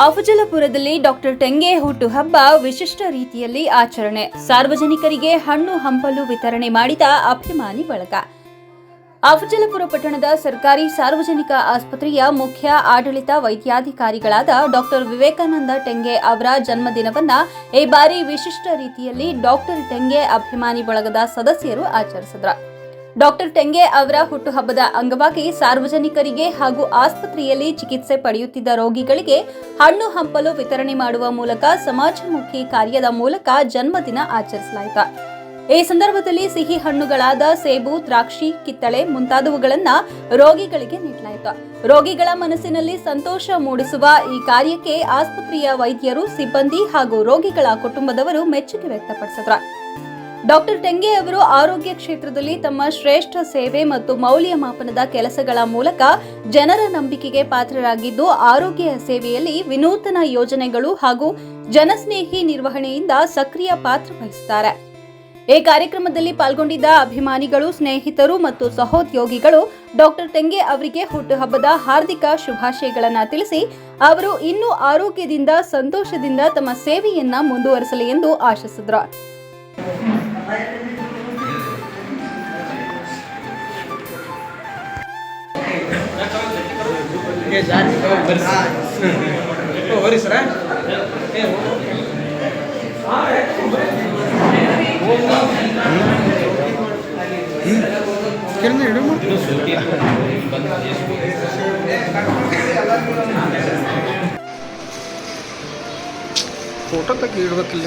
ಅಫಜಲಪುರದಲ್ಲಿ doctor ಟೆಂಗೆ ಹುಟ್ಟುಹಬ್ಬ ವಿಶಿಷ್ಟ ರೀತಿಯಲ್ಲಿ ಆಚರಣೆ. ಸಾರ್ವಜನಿಕರಿಗೆ ಹಣ್ಣು ಹಂಪಲು ವಿತರಣೆ ಮಾಡಿದ ಅಭಿಮಾನಿ ಬಳಗ. ಅಫಜಲಪುರ ಪಟ್ಟಣದ ಸರ್ಕಾರಿ ಸಾರ್ವಜನಿಕ ಆಸ್ಪತ್ರೆಯ ಮುಖ್ಯ ಆಡಳಿತ ವೈದ್ಯಾಧಿಕಾರಿಗಳಾದ ಡಾಕ್ಟರ್ ವಿವೇಕಾನಂದ ಟೆಂಗೆ ಅವರ ಜನ್ಮದಿನವನ್ನ ಈ ಬಾರಿ ವಿಶಿಷ್ಟ ರೀತಿಯಲ್ಲಿ ಡಾಕ್ಟರ್ ಟೆಂಗೆ ಅಭಿಮಾನಿ ಬಳಗದ ಸದಸ್ಯರು ಆಚರಿಸಿದರು. ಡಾಕ್ಟರ್ ಟೆಂಗೆ ಅವರ ಹುಟ್ಟುಹಬ್ಬದ ಅಂಗವಾಗಿ ಸಾರ್ವಜನಿಕರಿಗೆ ಹಾಗೂ ಆಸ್ಪತ್ರೆಯಲ್ಲಿ ಚಿಕಿತ್ಸೆ ಪಡೆಯುತ್ತಿದ್ದ ರೋಗಿಗಳಿಗೆ ಹಣ್ಣು ಹಂಪಲು ವಿತರಣೆ ಮಾಡುವ ಮೂಲಕ ಸಮಾಜಮುಖಿ ಕಾರ್ಯದ ಮೂಲಕ ಜನ್ಮದಿನ ಆಚರಿಸಲಾಯಿತು. ಈ ಸಂದರ್ಭದಲ್ಲಿ ಸಿಹಿ ಹಣ್ಣುಗಳಾದ ಸೇಬು, ದ್ರಾಕ್ಷಿ, ಕಿತ್ತಳೆ ಮುಂತಾದವುಗಳನ್ನು ರೋಗಿಗಳಿಗೆ ನೀಡಲಾಯಿತು. ರೋಗಿಗಳ ಮನಸ್ಸಿನಲ್ಲಿ ಸಂತೋಷ ಮೂಡಿಸುವ ಈ ಕಾರ್ಯಕ್ಕೆ ಆಸ್ಪತ್ರೆಯ ವೈದ್ಯರು, ಸಿಬ್ಬಂದಿ ಹಾಗೂ ರೋಗಿಗಳ ಕುಟುಂಬದವರು ಮೆಚ್ಚುಗೆ ವ್ಯಕ್ತಪಡಿಸಿದರು. ಡಾಕ್ಟರ್ ಟೆಂಗೆ ಅವರು ಆರೋಗ್ಯ ಕ್ಷೇತ್ರದಲ್ಲಿ ತಮ್ಮ ಶ್ರೇಷ್ಠ ಸೇವೆ ಮತ್ತು ಮೌಲ್ಯಮಾಪನದ ಕೆಲಸಗಳ ಮೂಲಕ ಜನರ ನಂಬಿಕೆಗೆ ಪಾತ್ರರಾಗಿದ್ದು, ಆರೋಗ್ಯ ಸೇವೆಯಲ್ಲಿ ವಿನೂತನ ಯೋಜನೆಗಳು ಹಾಗೂ ಜನಸ್ನೇಹಿ ನಿರ್ವಹಣೆಯಿಂದ ಸಕ್ರಿಯ ಪಾತ್ರ ವಹಿಸುತ್ತಾರೆ. ಈ ಕಾರ್ಯಕ್ರಮದಲ್ಲಿ ಪಾಲ್ಗೊಂಡಿದ್ದ ಅಭಿಮಾನಿಗಳು, ಸ್ನೇಹಿತರು ಮತ್ತು ಸಹೋದ್ಯೋಗಿಗಳು ಡಾಕ್ಟರ್ ಟೆಂಗೆ ಅವರಿಗೆ ಹುಟ್ಟುಹಬ್ಬದ ಹಾರ್ದಿಕ ಶುಭಾಶಯಗಳನ್ನು ತಿಳಿಸಿ ಅವರು ಇನ್ನೂ ಆರೋಗ್ಯದಿಂದ, ಸಂತೋಷದಿಂದ ತಮ್ಮ ಸೇವೆಯನ್ನ ಮುಂದುವರಿಸಲಿ ಎಂದು ಆಶಿಸಿದರು. ಫೋಟೋ ತೆಗಿ ಇಡಬೇಕಿಲ್ಲ.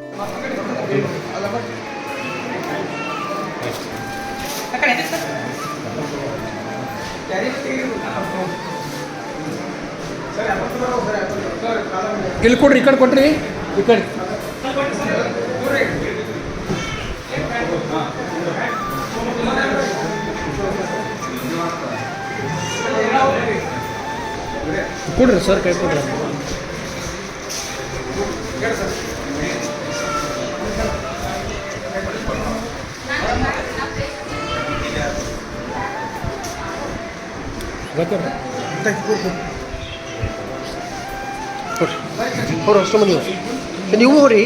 ಇಲ್ಲಿ ಕೊಡ್ರಿ, ಈ ಕಡೆ ಕೊಟ್ರಿ, ಈ ಕಡೆ ಕೊಡ್ರಿ ಸರ್, ಕೈ ಕೊಡ್ರಿ. ಅವ್ರು ಅಷ್ಟು ಮಂದಿ ನೀವು ಹೋಗ್ರಿ.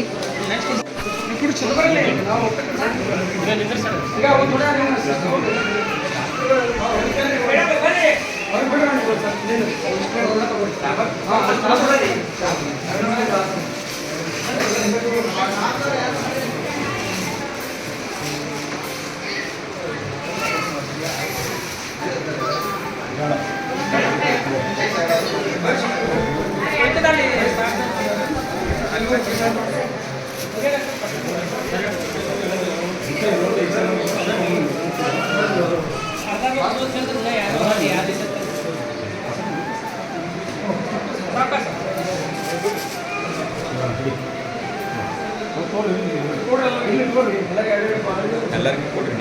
ಎಲ್ಲರಿಗೂ ಕೊಡ್ರಿ.